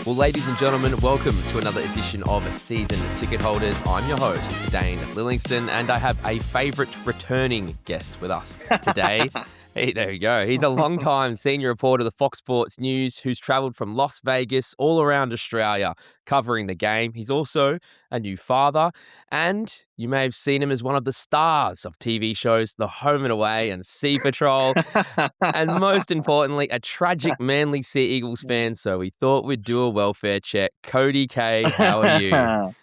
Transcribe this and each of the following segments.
Well, ladies and gentlemen, welcome to another edition of Season Ticket Holders. I'm your host, Dane Lillingston, and I have a favourite returning guest with us today. Hey, there you go. He's a long-time senior reporter of the Fox Sports News who's travelled from Las Vegas all around Australia covering the game. He's also a new father, and you may have seen him as one of the stars of TV shows The Home and Away and Sea Patrol. And most importantly, a tragic Manly Sea Eagles fan, so we thought we'd do a welfare check. Cody Kaye, how are you?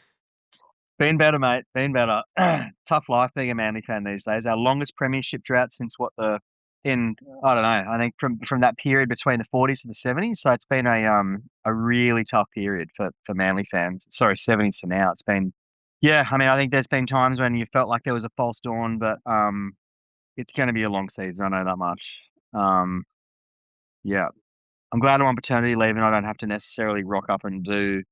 Been better, mate. Been better. Tough life being a Manly fan these days. Our longest premiership drought since I don't know. I think from that period between the 40s to the 70s. So it's been a really tough period for Manly fans. Sorry, 70s to now. It's been, yeah. I mean, I think there's been times when you felt like there was a false dawn, but it's going to be a long season. I know that much. Yeah. I'm glad I'm on paternity leave and I don't have to necessarily rock up and do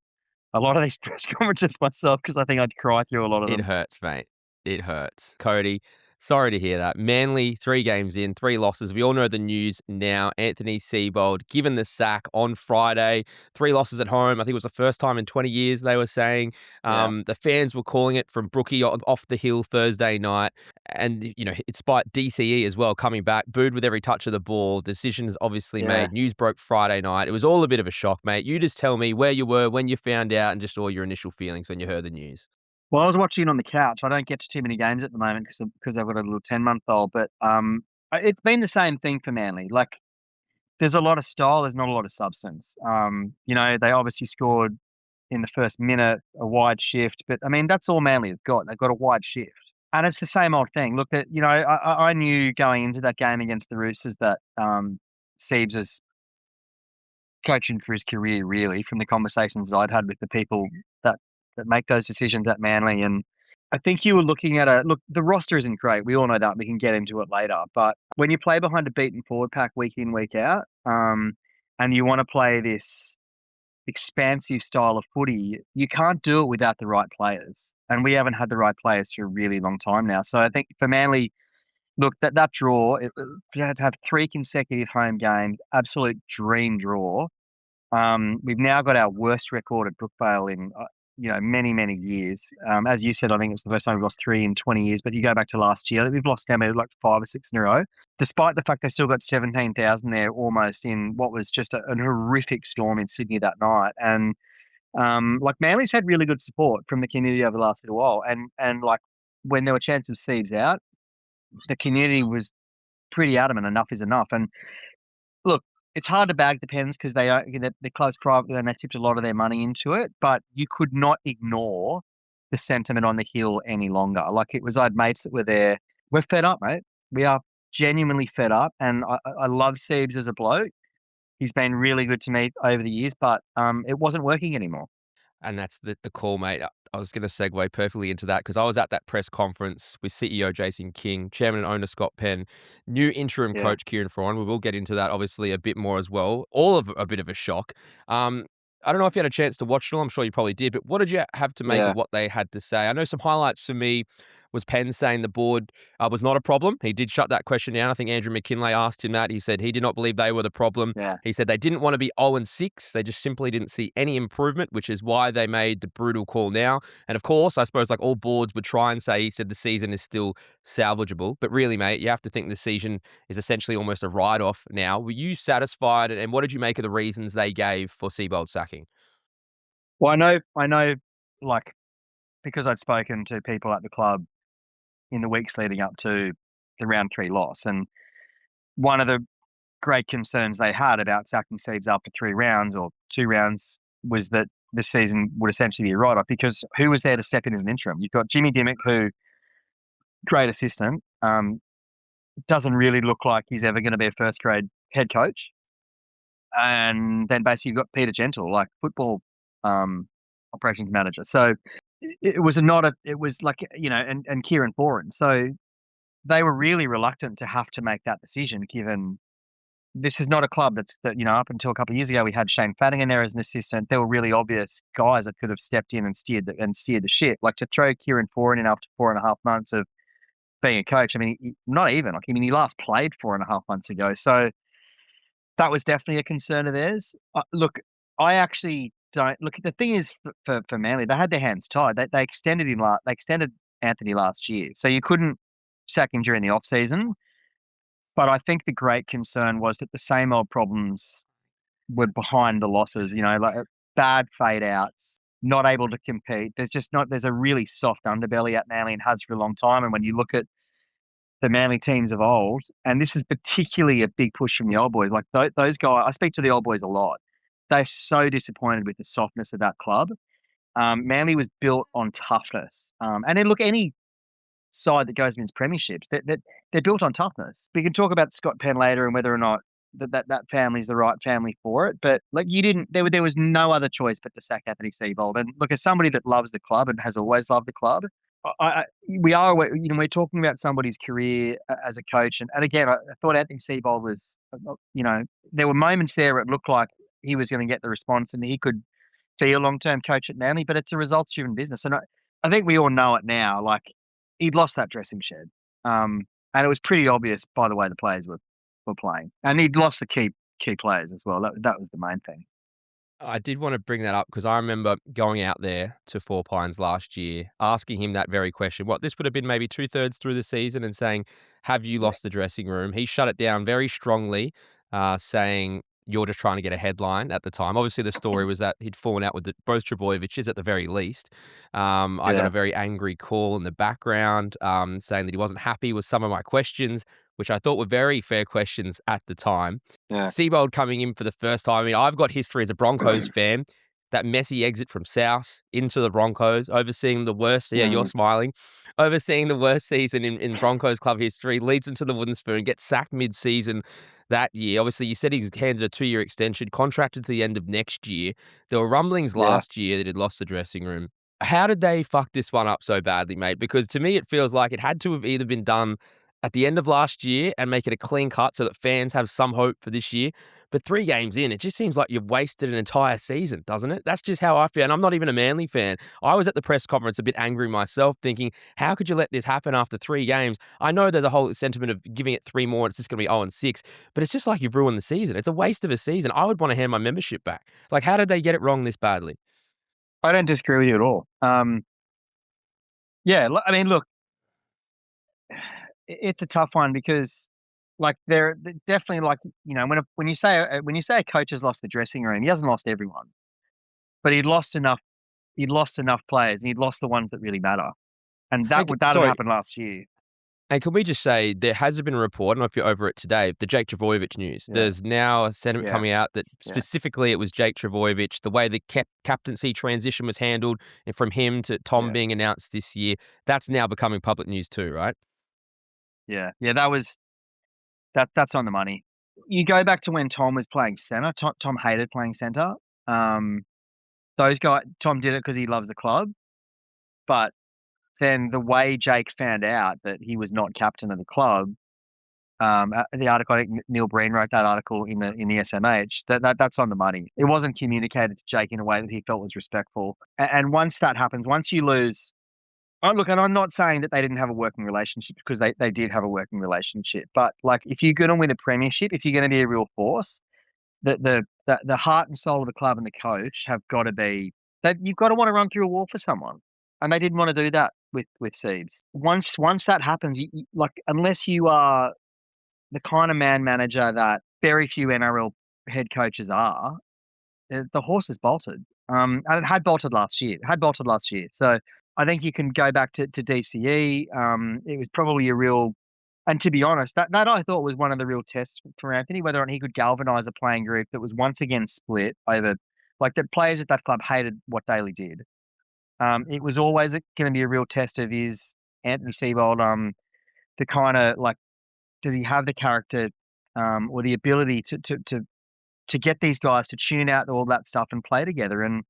a lot of these press conferences myself because I think I'd cry through a lot of them. It hurts, mate. It hurts. Cody, sorry to hear that. Manly, 3 games in, 3 losses. We all know the news now. Anthony Seibold given the sack on Friday. 3 losses at home. I think it was the first time in 20 years, they were saying. The fans were calling it from Brookie off the hill Thursday night. And, you know, despite DCE as well coming back, booed with every touch of the ball. Decisions obviously made. News broke Friday night. It was all a bit of a shock, mate. You just tell me where you were, when you found out, and just all your initial feelings when you heard the news. Well, I was watching it on the couch. I don't get to too many games at the moment because I've got a little 10-month-old. But it's been the same thing for Manly. Like, there's a lot of style. There's not a lot of substance. You know, they obviously scored in the first minute, a wide shift. But, I mean, that's all Manly have got. They've got a wide shift. And it's the same old thing. Look, I knew going into that game against the Roosters that Siebes is coaching for his career, really, from the conversations I'd had with the people that make those decisions at Manly. And I think you were looking at the roster isn't great. We all know that. We can get into it later. But when you play behind a beaten forward pack week in, week out, and you want to play this expansive style of footy, you can't do it without the right players. And we haven't had the right players for a really long time now. So I think for Manly, look, that draw, you had to have 3 consecutive home games, absolute dream draw. We've now got our worst record at Brookvale in many, many years. As you said, I think it's the first time we've lost 3 in 20 years, but you go back to last year, we've lost now maybe like 5 or 6 in a row, despite the fact they still got 17,000 there almost in what was just an horrific storm in Sydney that night. And Manly's had really good support from the community over the last little while. And like when there were chances of Siebes out, the community was pretty adamant enough is enough. And look, it's hard to bag the Pens because they're closed privately and they tipped a lot of their money into it, but you could not ignore the sentiment on the hill any longer. Like I had mates that were there. We're fed up, mate. We are genuinely fed up, and I love Siebes as a bloke. He's been really good to me over the years, but it wasn't working anymore. And that's the call, mate. I was going to segue perfectly into that because I was at that press conference with CEO Jason King, chairman and owner Scott Penn, new interim coach Kieran Foran. We will get into that obviously a bit more as well. All of a bit of a shock. I don't know if you had a chance to watch it all. I'm sure you probably did, but what did you have to make of what they had to say? I know some highlights for me was Penn saying the board was not a problem. He did shut that question down. I think Andrew McKinlay asked him that. He said he did not believe they were the problem. Yeah. He said they didn't want to be 0-6. They just simply didn't see any improvement, which is why they made the brutal call now. And of course, I suppose like all boards would try and say, he said the season is still salvageable. But really, mate, you have to think the season is essentially almost a write-off now. Were you satisfied? And what did you make of the reasons they gave for Seibold sacking? Well, I know, like, because I'd spoken to people at the club in the weeks leading up to the round 3 loss. And one of the great concerns they had about sacking Siebes after 3 rounds or 2 rounds was that the season would essentially be a write-off because who was there to step in as an interim? You've got Jimmy Dimmock, who, great assistant, doesn't really look like he's ever going to be a first-grade head coach. And then basically you've got Peter Gentle, like football operations manager. So it was like, and Kieran Foran. So they were really reluctant to have to make that decision, given this is not a club that up until a couple of years ago, we had Shane Fanning in there as an assistant. There were really obvious guys that could have stepped in and steered the ship. Like to throw Kieran Foran in after 4.5 months of being a coach. I mean, not even. He last played 4.5 months ago. So that was definitely a concern of theirs. Look, I actually don't look. The thing is, for Manly, they had their hands tied. They extended him. They extended Anthony last year, so you couldn't sack him during the off season. But I think the great concern was that the same old problems were behind the losses. Like bad fade outs, not able to compete. There's a really soft underbelly at Manly and has for a long time. And when you look at the Manly teams of old, and this is particularly a big push from the old boys. Like those guys, I speak to the old boys a lot. They're so disappointed with the softness of that club. Manly was built on toughness. And then look, any side that goes against premierships, they're built on toughness. We can talk about Scott Penn later and whether or not that family's the right family for it. But like you didn't, there was no other choice but to sack Anthony Seibold. And look, as somebody that loves the club and has always loved the club, we're talking about somebody's career as a coach. And again, I thought Anthony Seibold was, there were moments there where it looked like he was going to get the response and he could be a long-term coach at Manly, but it's a results-driven business. And I think we all know it now. Like, he'd lost that dressing shed. And it was pretty obvious by the way the players were playing. And he'd lost the key players as well. That was the main thing. I did want to bring that up because I remember going out there to Four Pines last year, asking him that very question. This would have been maybe 2/3 through the season and saying, have you lost the dressing room? He shut it down very strongly, saying, you're just trying to get a headline at the time. Obviously, the story was that he'd fallen out with both Trbojevics at the very least. I got a very angry call in the background saying that he wasn't happy with some of my questions, which I thought were very fair questions at the time. Yeah. Seibold coming in for the first time. I mean, I've got history as a Broncos fan. That messy exit from South into the Broncos, overseeing the worst. Yeah, you're smiling. Overseeing the worst season in Broncos club history, leads into the wooden spoon, gets sacked mid-season that year. Obviously, you said he's handed a 2-year extension, contracted to the end of next year. There were rumblings last year that he'd lost the dressing room. How did they fuck this one up so badly, mate? Because to me, it feels like it had to have either been done at the end of last year and make it a clean cut so that fans have some hope for this year. But 3 games in, it just seems like you've wasted an entire season, doesn't it? That's just how I feel. And I'm not even a Manly fan. I was at the press conference a bit angry myself, thinking, how could you let this happen after 3 games? I know there's a whole sentiment of giving it 3 more and it's just going to be 0-6, but it's just like you've ruined the season. It's a waste of a season. I would want to hand my membership back. Like, how did they get it wrong this badly? I don't disagree with you at all. I mean, look, it's a tough one because, like, they're definitely like when you say a coach has lost the dressing room, he hasn't lost everyone, but he'd lost enough. He'd lost enough players, and he'd lost the ones that really matter, and that happened last year. And can we just say, there has been a report, I don't know if you're over it today, the Jake Trbojevic news. Yeah. There's now a sentiment coming out that specifically it was Jake Trbojevic, the way the captaincy transition was handled, and from him to Tom being announced this year, that's now becoming public news too, right? Yeah, that's on the money. You go back to when Tom was playing centre. Tom hated playing centre. Tom did it because he loves the club, but then the way Jake found out that he was not captain of the club, the article, I think Neil Breen wrote that article in the SMH. That's on the money. It wasn't communicated to Jake in a way that he felt was respectful. And once that happens, once you lose. Oh, look, and I'm not saying that they didn't have a working relationship because they did have a working relationship. But like, if you're going to win a premiership, if you're going to be a real force, the heart and soul of the club and the coach have got to be that you've got to want to run through a wall for someone, and they didn't want to do that with Siebes. Once that happens, you like, unless you are the kind of man manager that very few NRL head coaches are, the horse is bolted. And it had bolted last year. So I think you can go back to DCE. It was probably a real, and to be honest, that I thought was one of the real tests for Anthony, whether or not he could galvanise a playing group that was once again split over, like, the players at that club hated what Daly did. It was always going to be a real test of his Anthony Seibold, the kind of, like, does he have the character or the ability to get these guys to tune out all that stuff and play together? And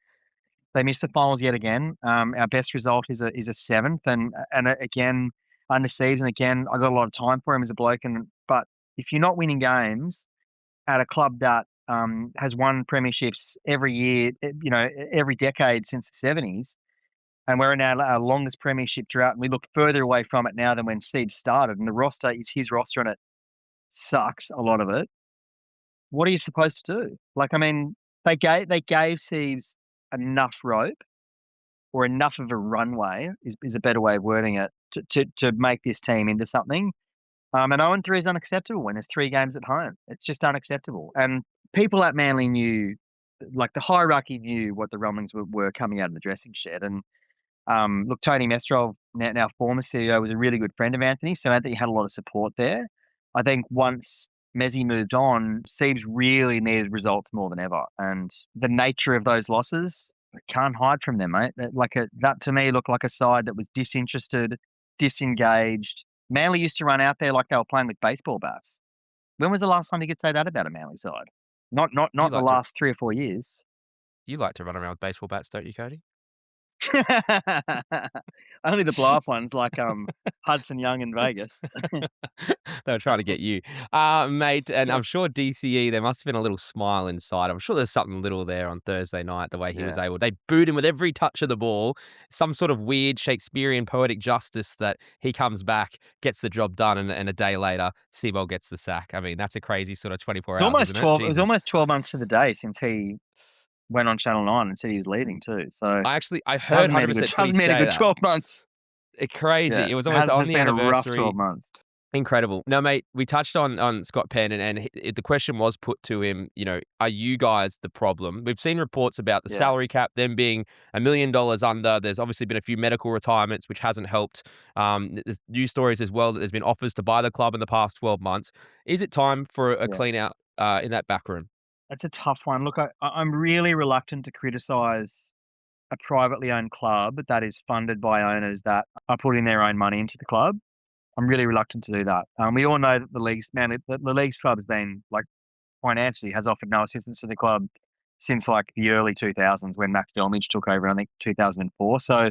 they missed the finals yet again. Our best result is a 7th, and again under Steves, and again I got a lot of time for him as a bloke. But if you're not winning games at a club that has won premierships every year, every decade since the 70s, and we're in our longest premiership drought, and we look further away from it now than when Steves started, and the roster is his roster, and it sucks, a lot of it. What are you supposed to do? Like, I mean, they gave Steves enough rope or enough of a runway is a better way of wording it to make this team into something. And 0-3 is unacceptable when there's 3 games at home. It's just unacceptable. And people at Manly knew, like the hierarchy knew what the rumblings were coming out of the dressing shed. And look, Tony Mestrov, now former CEO, was a really good friend of Anthony, so Anthony had a lot of support there. I think once Mezzi moved on, Siebes really needed results more than ever. And the nature of those losses, I can't hide from them, mate. That to me looked like a side that was disinterested, disengaged. Manly used to run out there like they were playing with baseball bats. When was the last time you could say that about a Manly side? Not You the like to last 3 or 4 years. you like to run around with baseball bats, don't you, Cody? Only the blow-up ones like Hudson Young in Vegas. They were trying to get you. Mate, and I'm sure DCE, there must have been a little smile inside. I'm sure there's something little there on Thursday night, the way he was Yeah. able. They booed him with every touch of the ball. Some sort of weird Shakespearean poetic justice that he comes back, gets the job done, and a day later, Seibold gets the sack. I mean, that's a crazy sort of 24 hours, isn't it? It was Jesus. almost 12 months to the day since he went on Channel 9 and said he was leaving too. So I heard 100% footy hasn't been a say good that. 12 months. Crazy. Yeah. It was almost on Has the been a rough anniversary. 12 months. Incredible. Now, mate, we touched on Scott Penn, and the question was put to him, are you guys the problem? We've seen reports about the Yeah. salary cap, them being $1 million under. There's obviously been a few medical retirements, which hasn't helped. There's news stories as well that there's been offers to buy the club in the past 12 months. Is it time for a Yeah. clean out in that back room? That's a tough one. Look, I'm really reluctant to criticise a privately owned club that is funded by owners that are putting their own money into the club. I'm really reluctant to do that. We all know that the league's club has been, like, financially has offered no assistance to the club since like the early 2000s when Max Delmage took over, I think 2004. So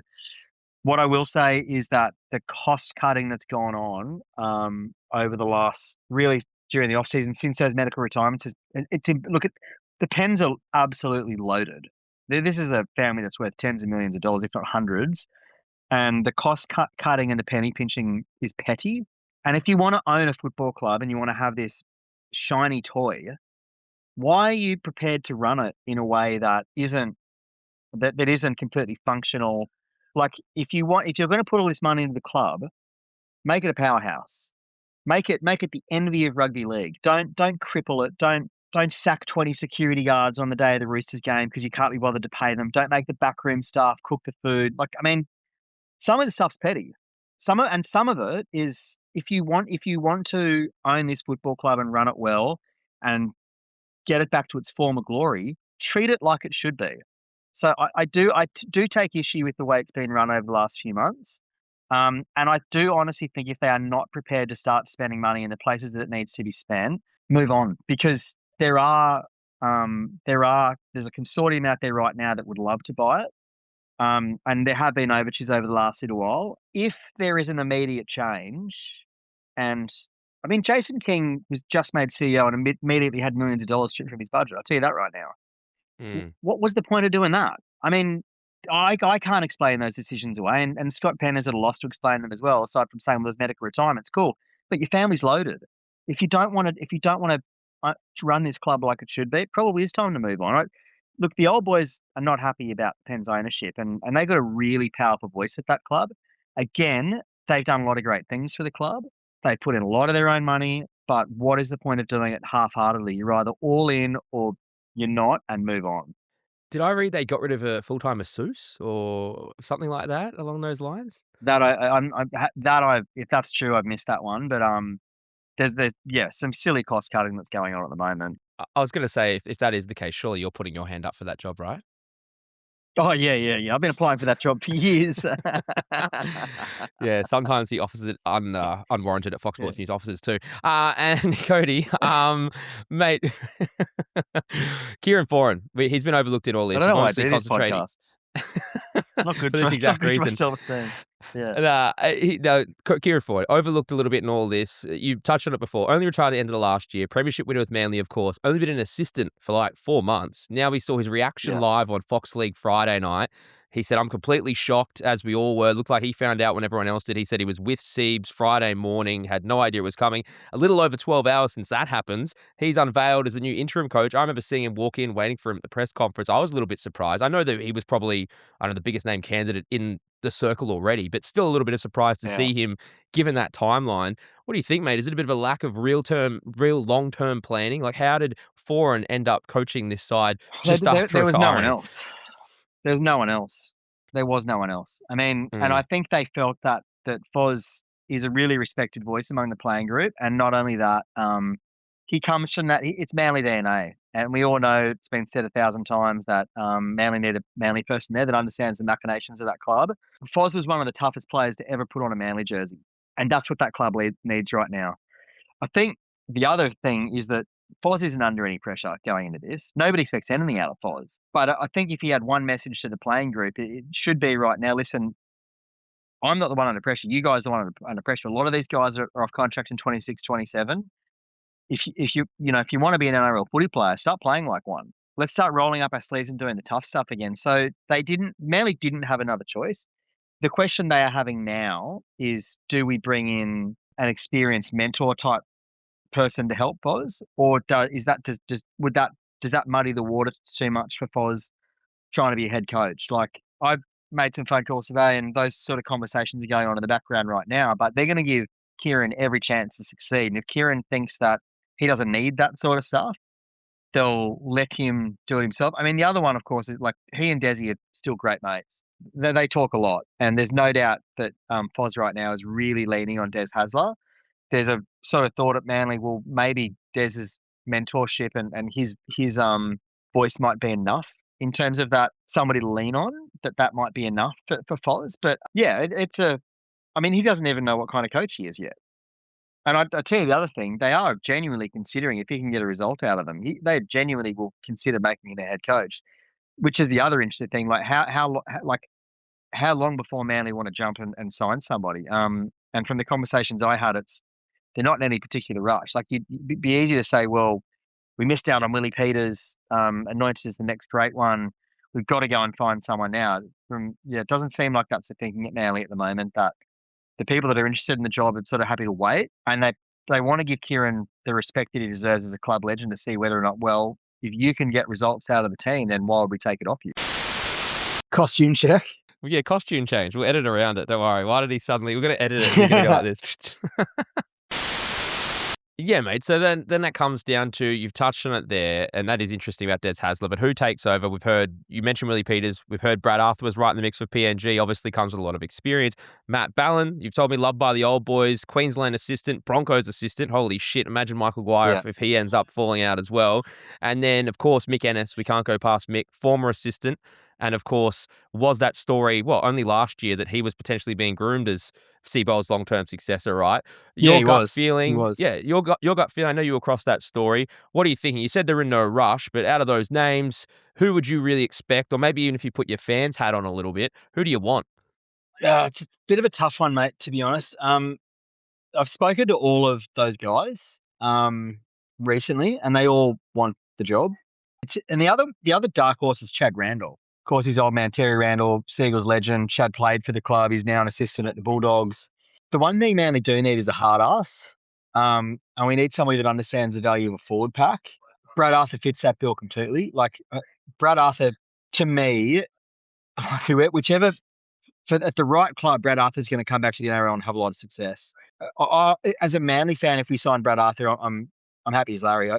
what I will say is that the cost cutting that's gone on over the last, really during the off season since those medical retirements the Pens are absolutely loaded. This is a family that's worth tens of millions of dollars, if not hundreds. And the cutting and the penny pinching is petty. And if you want to own a football club and you want to have this shiny toy, why are you prepared to run it in a way that isn't completely functional? Like if you're going to put all this money into the club, make it a powerhouse. Make it the envy of rugby league. Don't cripple it. Don't sack 20 security guards on the day of the Roosters game because you can't be bothered to pay them. Don't make the backroom staff cook the food. Like, I mean, some of the stuff's petty. Some of it is if you want to own this football club and run it well and get it back to its former glory, treat it like it should be. So I do take issue with the way it's been run over the last few months. And I do honestly think if they are not prepared to start spending money in the places that it needs to be spent, move on. Because there's a consortium out there right now that would love to buy it. And there have been overtures over the last little while. If there is an immediate change, and I mean, Jason King was just made CEO and immediately had millions of dollars stripped from his budget. I'll tell you that right now. Mm. What was the point of doing that? I mean, I can't explain those decisions away, and Scott Penn is at a loss to explain them as well. Aside from saying, "Well, there's medical retirements, cool," but your family's loaded. If you don't want to run this club like it should be, it probably is time to move on. Right? Look, the old boys are not happy about Penn's ownership, and they got a really powerful voice at that club. Again, they've done a lot of great things for the club. They put in a lot of their own money, but what is the point of doing it half-heartedly? You're either all in or you're not, and move on. Did I read they got rid of a full-time masseuse or something like that along those lines? If that's true, I've missed that one. But there's some silly cost cutting that's going on at the moment. I was going to say, if that is the case, surely you're putting your hand up for that job, right? Oh yeah. I've been applying for that job for years. Yeah, sometimes he offers it unwarranted at Fox Yeah. Sports News offices too. And Cody, mate, Kieran Foran, he's been overlooked in all this. I don't know why I Obviously do these concentrating podcasts. It's not good for this exact for my reason. self-esteem. Yeah. Kieran Foran, overlooked a little bit in all this. You touched on it before. Only retired at the end of the last year. Premiership winner with Manly, of course. Only been an assistant for like 4 months. Now we saw his reaction Yeah. live on Fox League Friday night. He said, I'm completely shocked, as we all were. Looked like he found out when everyone else did. He said he was with Siebes Friday morning, had no idea it was coming. A little over 12 hours since that happens, he's unveiled as the new interim coach. I remember seeing him walk in, waiting for him at the press conference. I was a little bit surprised. I know that he was probably, I don't know, the biggest name candidate in the circle already, but still a little bit of surprise to see him given that timeline. What do you think, mate? Is it a bit of a lack of real long-term planning? Like, how did Foran end up coaching this side just after There was no one retiring? else. There's no one else. There was no one else. I mean, and I think they felt that Foz is a really respected voice among the playing group, and not only that, he comes from that. It's Manly DNA, and we all know it's been said 1,000 times that Manly need a Manly person there that understands the machinations of that club. Foz was one of the toughest players to ever put on a Manly jersey, and that's what that club needs right now. I think the other thing is that Foz isn't under any pressure going into this. Nobody expects anything out of Foz. But I think if he had one message to the playing group, it should be right now, listen, I'm not the one under pressure. You guys are the one under pressure. A lot of these guys are off contract in 26, 27. If you want to be an NRL footy player, start playing like one. Let's start rolling up our sleeves and doing the tough stuff again. So Manly didn't have another choice. The question they are having now is, do we bring in an experienced mentor type person to help Foz, or does that muddy the water too much for Foz trying to be a head coach? Like, I've made some phone calls today, and those sort of conversations are going on in the background right now. But they're going to give Kieran every chance to succeed, and if Kieran thinks that he doesn't need that sort of stuff, they'll let him do it himself. I mean, the other one, of course, is like he and Desi are still great mates. They talk a lot, and there's no doubt that Foz right now is really leaning on Des Hasler. There's a sort of thought at Manly, well, maybe Des's mentorship and his voice might be enough in terms of that somebody to lean on, that might be enough for Foz. But yeah, I mean, he doesn't even know what kind of coach he is yet. And I tell you the other thing, they are genuinely considering, if he can get a result out of them, they genuinely will consider making him a head coach, which is the other interesting thing. Like how long before Manly want to jump and sign somebody? And from the conversations I had, they're not in any particular rush. Like, it'd be easy to say, well, we missed out on Willie Peters, anointed as the next great one. We've got to go and find someone now. It doesn't seem like that's the thinking at Manly at the moment, that the people that are interested in the job are sort of happy to wait, and they want to give Kieran the respect that he deserves as a club legend to see whether or not, well, if you can get results out of the team, then why would we take it off you? Costume check. Well, yeah, costume change. We'll edit around it. Don't worry. Why did he suddenly? We're going to edit it. We're going to go like this. Yeah, mate. So then that comes down to, you've touched on it there, and that is interesting about Des Hasler. But who takes over? We've heard, you mentioned Willie Peters. We've heard Brad Arthur was right in the mix with PNG. Obviously comes with a lot of experience. Matt Ballin, you've told me, loved by the old boys. Queensland assistant, Broncos assistant. Holy shit! Imagine Michael Guire if he ends up falling out as well. And then of course Mick Ennis. We can't go past Mick, former assistant. And of course, was that story, only last year, that he was potentially being groomed as Seibold's long-term successor, right? Your gut feeling. He was. Yeah, your gut feeling. I know you were across that story. What are you thinking? You said they're in no rush, but out of those names, who would you really expect? Or maybe even if you put your fans hat on a little bit, who do you want? It's a bit of a tough one, mate, to be honest. I've spoken to all of those guys recently, and they all want the job. And the other dark horse is Chad Randall. Of course, his old man Terry Randall, Seagulls legend. Chad played for the club. He's now an assistant at the Bulldogs. The one thing Manly do need is a hard ass, and we need somebody that understands the value of a forward pack. Brad Arthur fits that bill completely. Like, Brad Arthur, to me, whichever. At the right club, Brad Arthur's going to come back to the NRL and have a lot of success. As a Manly fan, if we sign Brad Arthur, I'm happy as Larry.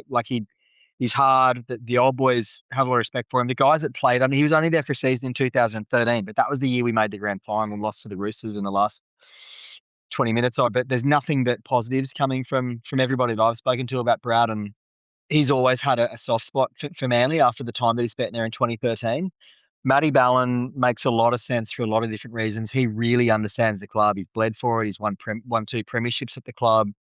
He's hard. The old boys have a lot of respect for him. The guys that played, he was only there for a season in 2013, but that was the year we made the grand final and lost to the Roosters in the last 20 minutes. But there's nothing but positives coming from everybody that I've spoken to about Brad, and he's always had a soft spot for Manly after the time that he spent there in 2013. Matty Ballin makes a lot of sense for a lot of different reasons. He really understands the club. He's bled for it. He's won 2 premierships at the club.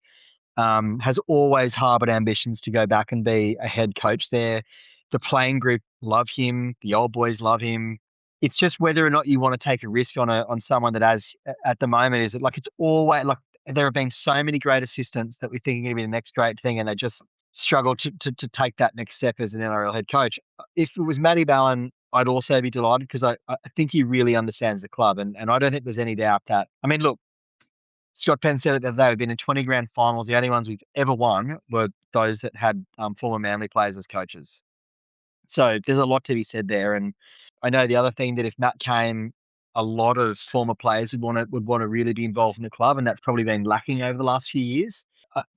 Has always harboured ambitions to go back and be a head coach there. The playing group love him. The old boys love him. It's just whether or not you want to take a risk on someone that has, at the moment, is it like, it's always like, there have been so many great assistants that we think are going to be the next great thing, and they just struggle to take that next step as an NRL head coach. If it was Matty Ballin, I'd also be delighted because I think he really understands the club. And I don't think there's any doubt that, I mean, look, Scott Penn said it the other day, we've been in 20 grand finals. The only ones we've ever won were those that had former Manly players as coaches. So there's a lot to be said there. And I know the other thing that if Matt came, a lot of former players would want to really be involved in the club, and that's probably been lacking over the last few years.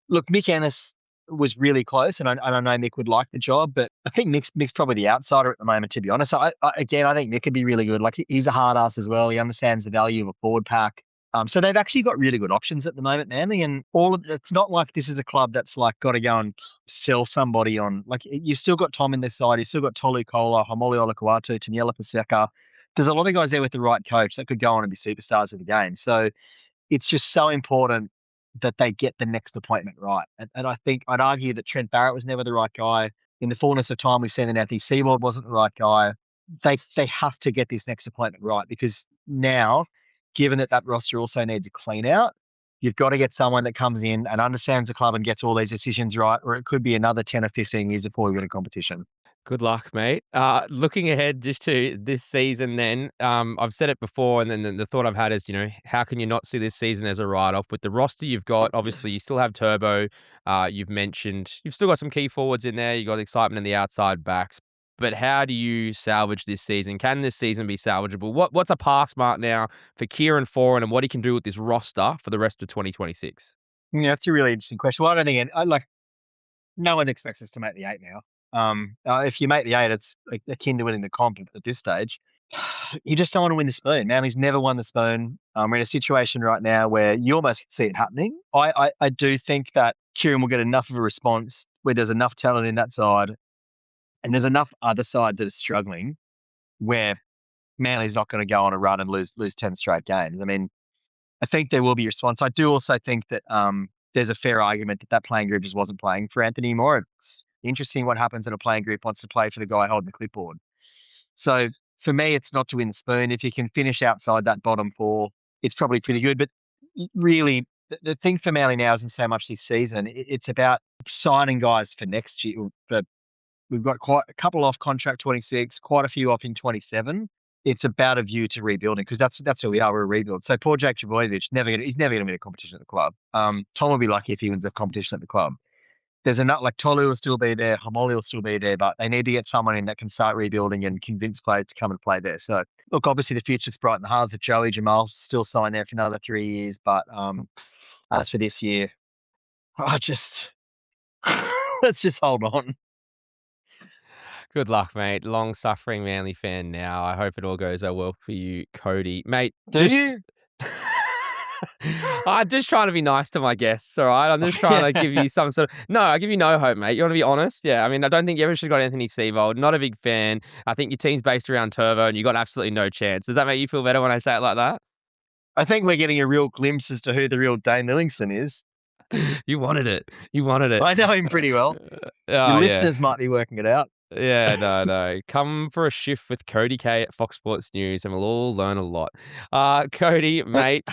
Look, Mick Ennis was really close, and I know Mick would like the job, but I think Mick's probably the outsider at the moment, to be honest. I think Mick could be really good. Like, he's a hard ass as well. He understands the value of a forward pack. So they've actually got really good options at the moment, Manly, and it's not like this is a club that's like got to go and sell somebody on. Like, you've still got Tom in this side, you've still got Tolu Kola, Hamoli Olakuatu, Taniela Paseka. There's a lot of guys there with the right coach that could go on and be superstars of the game. So it's just so important that they get the next appointment right. And I think I'd argue that Trent Barrett was never the right guy. In the fullness of time, we've seen that Anthony Seibold wasn't the right guy. They have to get this next appointment right, because now, given that roster also needs a clean out, you've got to get someone that comes in and understands the club and gets all these decisions right, or it could be another 10 or 15 years before we win a competition. Good luck, mate. Looking ahead just to this season then, I've said it before, and then the thought I've had is, how can you not see this season as a write-off? With the roster you've got, obviously you still have Turbo. You've mentioned you've still got some key forwards in there. You've got excitement in the outside backs. But how do you salvage this season? Can this season be salvageable? What's a pass mark now for Kieran Foran and what he can do with this roster for the rest of 2026? Yeah, that's a really interesting question. Well, I don't think no one expects us to make the eight now. If you make the eight, it's akin to winning the comp at this stage. You just don't want to win the spoon. Now, he's never won the spoon. We're in a situation right now where you almost can see it happening. I do think that Kieran will get enough of a response where there's enough talent in that side, and there's enough other sides that are struggling where Manly's not going to go on a run and lose 10 straight games. I mean, I think there will be a response. I do also think that there's a fair argument that playing group just wasn't playing for Anthony Moore. It's interesting what happens when a playing group wants to play for the guy holding the clipboard. So for me, it's not to win the spoon. If you can finish outside that bottom four, it's probably pretty good. But really, the thing for Manly now isn't so much this season. It's about signing guys for next year. We've got quite a couple off contract 26, quite a few off in 27. It's about a view to rebuilding, because that's who we are. We're a rebuild. So poor Jake Trbojevic, he's never going to win a competition at the club. Tom will be lucky if he wins a competition at the club. There's enough, like Tolu will still be there, Hamoli will still be there, but they need to get someone in that can start rebuilding and convince players to come and play there. So look, obviously the future's bright in the halves of Joey Jamal still signed there for another 3 years, but as for this year, let's just hold on. Good luck, mate. Long-suffering Manly fan now. I hope it all goes well for you, Cody. Mate, Do you? I'm just trying to be nice to my guests, all right? I'm just trying to give you some sort of... No, I give you no hope, mate. You want to be honest? Yeah, I mean, I don't think you ever should have got Anthony Seibold. Not a big fan. I think your team's based around Turbo and you got absolutely no chance. Does that make you feel better when I say it like that? I think we're getting a real glimpse as to who the real Dane Livingston is. You wanted it. You wanted it. I know him pretty well. Your listeners might be working it out. Yeah, no. Come for a shift with Cody Kaye at Fox Sports News and we'll all learn a lot. Cody, mate,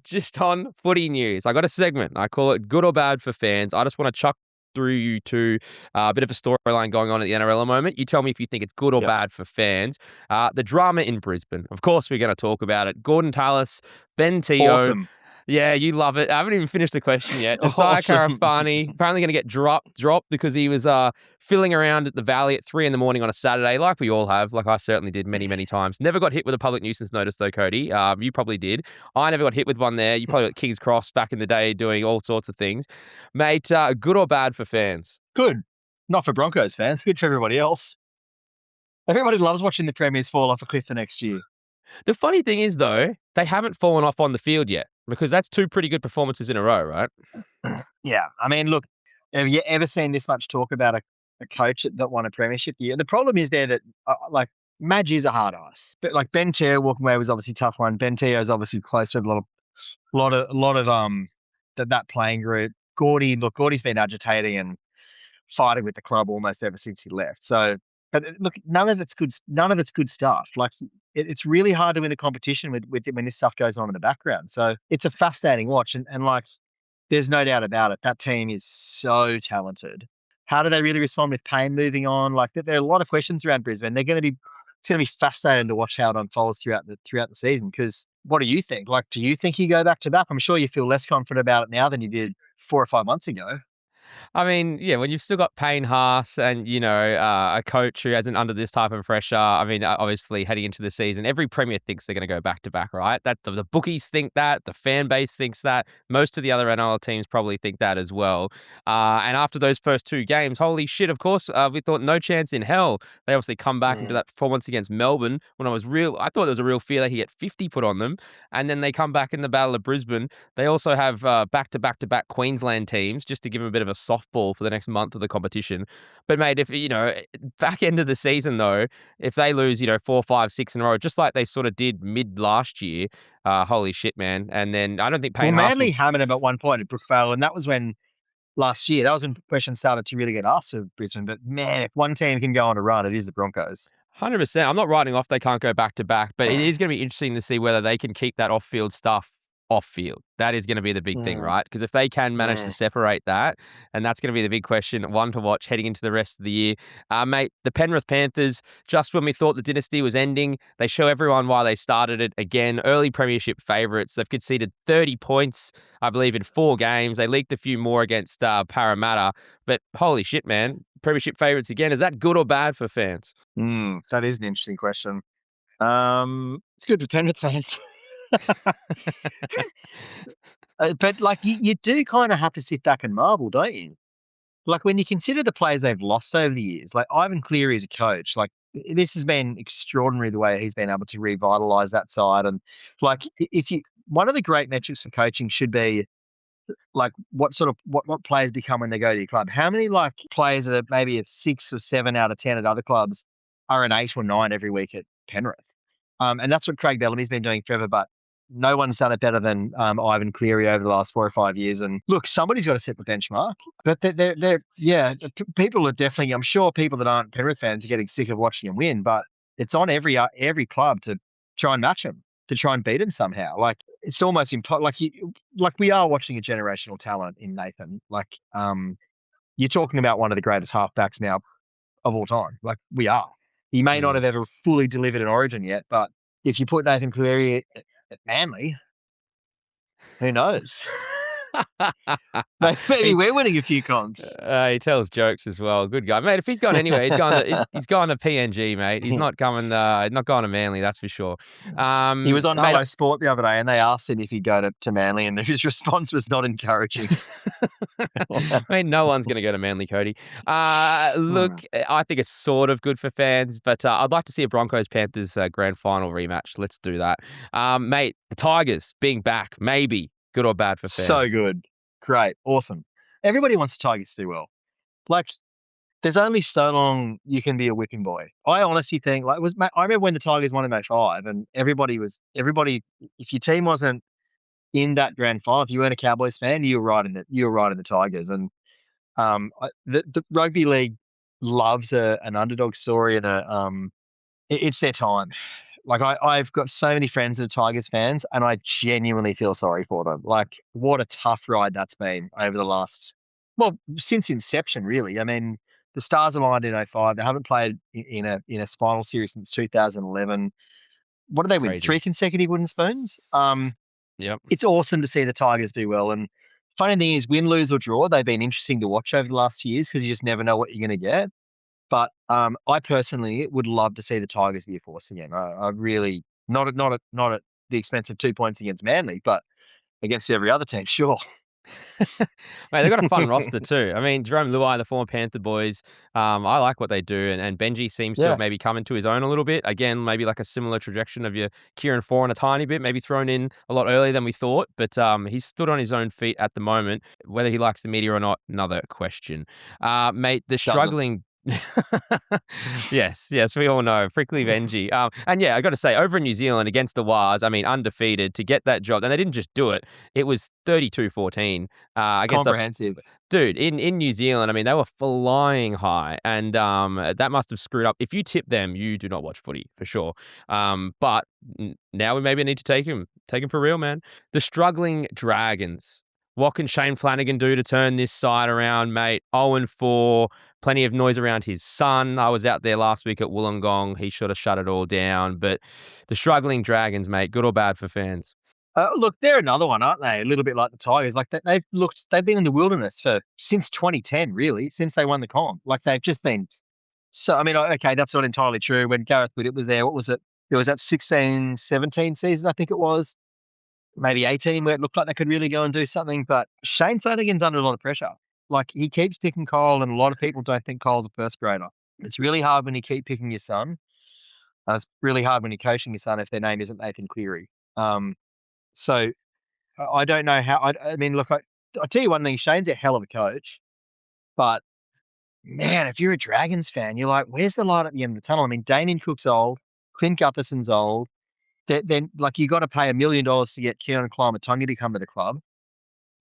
just on footy news, I got a segment. I call it Good or Bad for Fans. I just want to chuck through you to a bit of a storyline going on at the NRL at the moment. You tell me if you think it's good or bad for fans. The drama in Brisbane. Of course, we're going to talk about it. Gordon Tallis, Ben Teo. Awesome. Yeah, you love it. I haven't even finished the question yet. Josiah Karafani apparently going to get dropped because he was filling around at the Valley at 3 a.m. on a Saturday, like we all have, like I certainly did many, many times. Never got hit with a public nuisance notice though, Cody. You probably did. I never got hit with one there. You probably got King's Cross back in the day doing all sorts of things. Mate, good or bad for fans? Good. Not for Broncos fans. Good for everybody else. Everybody loves watching the Premiers fall off a cliff the next year. The funny thing is, though, they haven't fallen off on the field yet, because that's 2 pretty good performances in a row, right? Yeah. I mean, look, have you ever seen this much talk about a coach that won a premiership year? The problem is there that, Madge is a hard ass. But, Ben Teo walking away was obviously a tough one. Ben Teo is obviously close with a lot of that playing group. Gordy's been agitating and fighting with the club almost ever since he left. So, but look, none of it's good stuff. It's really hard to win a competition with when this stuff goes on in the background. So it's a fascinating watch, and there's no doubt about it. That team is so talented. How do they really respond with Payne moving on? There are a lot of questions around Brisbane. They're going to be it's going to be fascinating to watch how it unfolds throughout the season. Because what do you think? Like, do you think you go back to back? I'm sure you feel less confident about it now than you did 4 or 5 months ago. I mean, yeah, when you've still got Payne Haas and, a coach who hasn't under this type of pressure, I mean, obviously heading into the season, every Premier thinks they're going to go back to back, right? That the bookies think that, the fan base thinks that, most of the other NRL teams probably think that as well. And after those first two games, holy shit, of course, we thought no chance in hell. They obviously come back into that performance against Melbourne when I thought there was a real fear that he get 50 put on them. And then they come back in the Battle of Brisbane. They also have back-to-back Queensland teams just to give them a bit of a softball for the next month of the competition. But mate, if back end of the season though, if they lose 4, 5, 6 in a row, just like they sort of did mid last year, holy shit, man! And then I don't think Well, Payne Haas Manly hammered him at one point at Brookvale, and that was when last year. That was when questions started to really get asked of Brisbane. But man, if one team can go on a run, it is the Broncos. 100%. I'm not writing off they can't go back to back, but it is going to be interesting to see whether they can keep that off-field stuff off field. That is going to be the big thing, right? Because if they can manage to separate that, and that's going to be the big question, one to watch heading into the rest of the year. Mate, the Penrith Panthers, just when we thought the dynasty was ending, they show everyone why they started it again. Early premiership favourites. They've conceded 30 points, I believe, in 4 games. They leaked a few more against Parramatta, but holy shit, man. Premiership favourites again. Is that good or bad for fans? That is an interesting question. It's good for Penrith fans. But like you do kind of have to sit back and marvel, don't you? Like when you consider the players they've lost over the years, like Ivan Cleary as a coach, like this has been extraordinary the way he's been able to revitalize that side. And like one of the great metrics for coaching should be like what players become when they go to your club. How many like players that are maybe a 6 or 7 out of 10 at other clubs are an 8 or 9 every week at Penrith? And that's what Craig Bellamy's been doing forever, but no one's done it better than Ivan Cleary over the last 4 or 5 years. And look, somebody's got to set the benchmark. But people are definitely. I'm sure people that aren't Penrith fans are getting sick of watching him win. But it's on every club to try and match him, to try and beat him somehow. Like it's almost impossible. Like we are watching a generational talent in Nathan. Like you're talking about one of the greatest halfbacks now of all time. Like we are. He may not have ever fully delivered an Origin yet, but if you put Nathan Cleary at Manly, who knows? Maybe we're winning a few comps. He tells jokes as well. Good guy, mate. If he's gone anywhere, he's gone to PNG, mate. He's not going to Manly, that's for sure. He was on Hello Sport the other day, and they asked him if he'd go to Manly, and his response was not encouraging. I mean, no one's going to go to Manly, Cody. Look, I think it's sort of good for fans, but I'd like to see a Broncos Panthers grand final rematch. Let's do that, mate. The Tigers being back, maybe. Good or bad for fans? So good. Great. Awesome. Everybody wants the Tigers to do well. Like, there's only so long you can be a whipping boy. I honestly think, I remember when the Tigers won in 05 and everybody, if your team wasn't in that grand final, if you weren't a Cowboys fan, you were right in the Tigers. And the rugby league loves an underdog story and it's their time. Like I've got so many friends that are Tigers fans, and I genuinely feel sorry for them. Like what a tough ride that's been over the last, since inception, really. I mean, the stars aligned in 05. They haven't played in a final series since 2011. What do they win? 3 consecutive wooden spoons. Yep. It's awesome to see the Tigers do well. And funny thing is, win, lose or draw, they've been interesting to watch over the last 2 years because you just never know what you're going to get. But I personally would love to see the Tigers be a force again. I really not at the expense of 2 points against Manly, but against every other team, sure. Mate, they've got a fun roster too. I mean, Jerome Luai, the former Panther boys, I like what they do, and Benji seems to have maybe come into his own a little bit. Again, maybe like a similar trajectory of your Kieran Foran a tiny bit, maybe thrown in a lot earlier than we thought, but he's stood on his own feet at the moment. Whether he likes the media or not, another question. Mate, the struggling... yes, we all know. Prickly Benji. And yeah, I got to say, over in New Zealand against the Wars, I mean, undefeated to get that job. And they didn't just do it. It was 32-14. Against comprehensive. Dude, in New Zealand, I mean, they were flying high. And that must have screwed up. If you tip them, you do not watch footy, for sure. But now we maybe need to take him for real, man. The struggling Dragons. What can Shane Flanagan do to turn this side around, mate? 0-4, plenty of noise around his son. I was out there last week at Wollongong. He should have shut it all down. But the struggling Dragons, mate, good or bad for fans? Look, they're another one, aren't they? A little bit like the Tigers. Like they've been in the wilderness since 2010, really, since they won the comp. Like they've just been. So I mean, okay, that's not entirely true. When Gareth Widdop was there, what was it? There was that 16-17 season, I think it was, maybe 18, where it looked like they could really go and do something. But Shane Flanagan's under a lot of pressure. Like he keeps picking Cole, and a lot of people don't think Cole's a first grader. It's really hard when you keep picking your son. It's really hard when you're coaching your son if their name isn't Nathan Cleary. So I don't know how. I mean, look, I'll tell you one thing. Shane's a hell of a coach, but man, if you're a Dragons fan, you're like, where's the light at the end of the tunnel? I mean, Damien Cook's old, Clint Gutherson's old. Then like you got to pay $1 million to get Keaon Klamatungi to come to the club.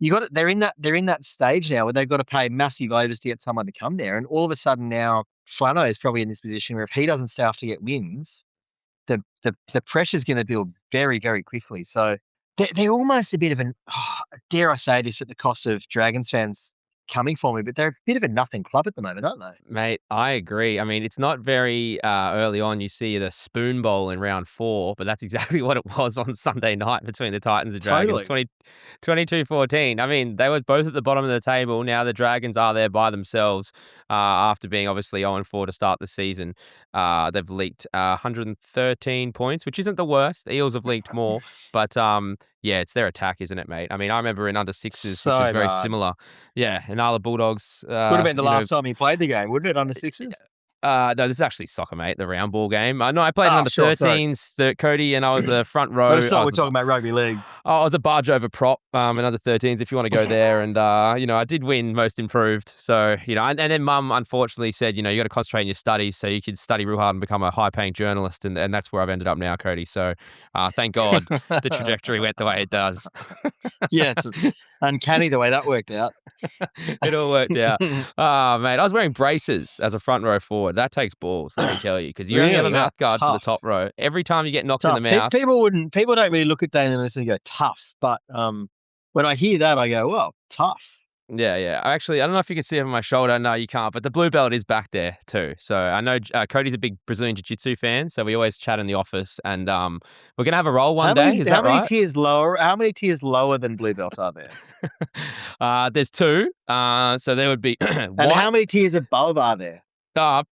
They're in that stage now where they've got to pay massive overs to get someone to come there, and all of a sudden now Flano is probably in this position where if he doesn't stay after to get wins, the pressure's going to build very, very quickly. So they're almost a bit of dare I say this at the cost of Dragons fans coming for me, but they're a bit of a nothing club at the moment, aren't they? Mate, I agree. I mean, it's not very early on. You see the Spoon Bowl in round 4, but that's exactly what it was on Sunday night between the Titans and Dragons. Totally. 22-14. I mean, they were both at the bottom of the table. Now the Dragons are there by themselves after being obviously 0-4 to start the season. They've leaked 113 points, which isn't the worst. The Eels have leaked more, but yeah, it's their attack, isn't it, mate? I mean, I remember in under sixes, which is very similar. Yeah, Inala Bulldogs. Would have been the last time he played the game, wouldn't it, under sixes? No, this is actually soccer, mate, the round ball game. No, I played in under 13s, Cody, and I was the front row. We're talking about rugby league. I was a barge over prop in under 13s if you want to go there. And, I did win most improved. So, and then mum unfortunately said, you got to concentrate on your studies so you could study real hard and become a high-paying journalist. And that's where I've ended up now, Cody. So thank God the trajectory went the way it does. Yeah, it's uncanny the way that worked out. It all worked out. Oh, mate, I was wearing braces as a front row forward. That takes balls, let me tell you, because you only have a mouth guard for the top row. Every time you get knocked in the mouth. People don't really look at Dane and listen and go, tough. But when I hear that, I go, well, tough. Yeah. Actually, I don't know if you can see it on my shoulder. No, you can't. But the blue belt is back there too. So I know Cody's a big Brazilian Jiu-Jitsu fan, so we always chat in the office. And we're gonna have a roll one day. Is that right? How many tiers lower than blue belt are there? There's 2. So there would be. And how many tiers above are there? A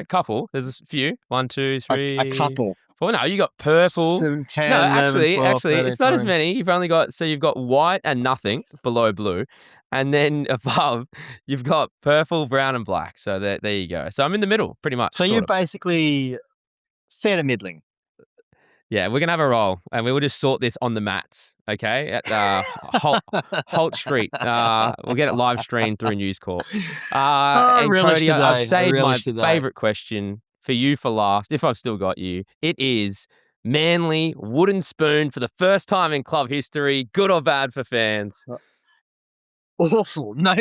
couple. There's a few. 1, 2, 3. A couple. 4. No, you got purple. 7, 10, no, 11, actually, 12, 13, it's not 14. as many. You've got white and nothing below blue, and then above you've got purple, brown, and black. So there you go. So I'm in the middle, pretty much. So you're basically fair to middling. Yeah, we're gonna have a roll, and we will just sort this on the mats, okay? At Holt Street. We'll get it live streamed through News Corp. And Cody, I've saved my favourite question for you for last, if I've still got you. It is Manly wooden spoon for the first time in club history. Good or bad for fans? Awful. No,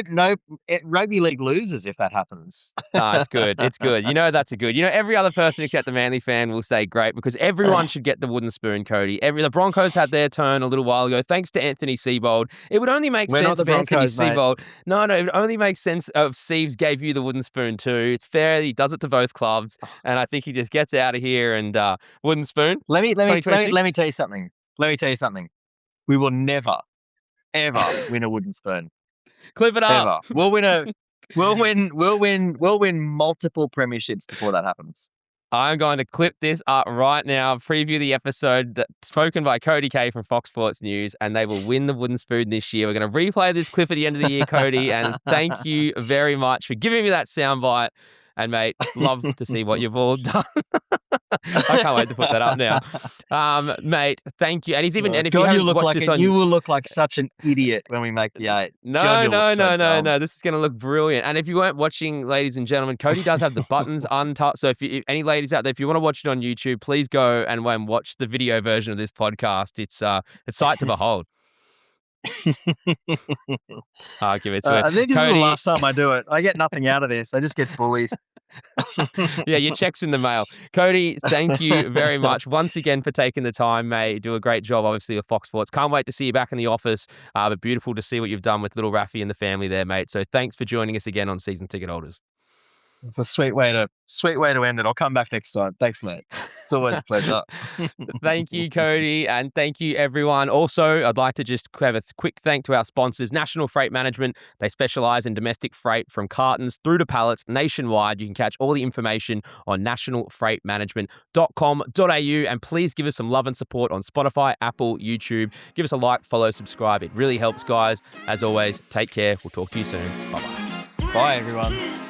rugby league loses if that happens. It's good. It's good. That's a good. Every other person except the Manly fan will say great because everyone should get the wooden spoon, Cody. The Broncos had their turn a little while ago, thanks to Anthony Seibold. It would only make sense if Anthony Seibold. No, it would only make sense if Seives gave you the wooden spoon too. It's fair. He does it to both clubs, and I think he just gets out of here and wooden spoon. Let me tell you something. We will never, ever win a wooden spoon. Clip it up. Ever. We'll win multiple premierships before that happens. I'm going to clip this up right now, preview the episode that's spoken by Cody Kaye from Fox Sports News, and they will win the wooden spoon this year. We're going to replay this clip at the end of the year, Cody, and thank you very much for giving me that soundbite. And, mate, love to see what you've all done. I can't wait to put that up now. Mate, thank you. And he's even, and if you haven't watched this on... You will look like such an idiot when we make the 8. No. This is going to look brilliant. And if you weren't watching, ladies and gentlemen, Cody does have the buttons untucked. So if any ladies out there, if you want to watch it on YouTube, please go and watch the video version of this podcast. It's sight to behold. I'll give it to it. I think this is the Cody, last time I do it. I get nothing out of this. I just get bullied. yeah, your check's in the mail. Cody, thank you very much once again for taking the time, mate. You do a great job, obviously, with Fox Sports. Can't wait to see you back in the office. But beautiful to see what you've done with little Raffy and the family there, mate. So thanks for joining us again on Season Ticket Holders. It's a sweet way to end it. I'll come back next time. Thanks, mate. It's always a pleasure. Thank you, Cody, and thank you, everyone. Also, I'd like to just have a quick thank to our sponsors, National Freight Management. They specialise in domestic freight from cartons through to pallets nationwide. You can catch all the information on nationalfreightmanagement.com.au, and please give us some love and support on Spotify, Apple, YouTube. Give us a like, follow, subscribe. It really helps, guys. As always, take care. We'll talk to you soon. Bye-bye. Bye, everyone.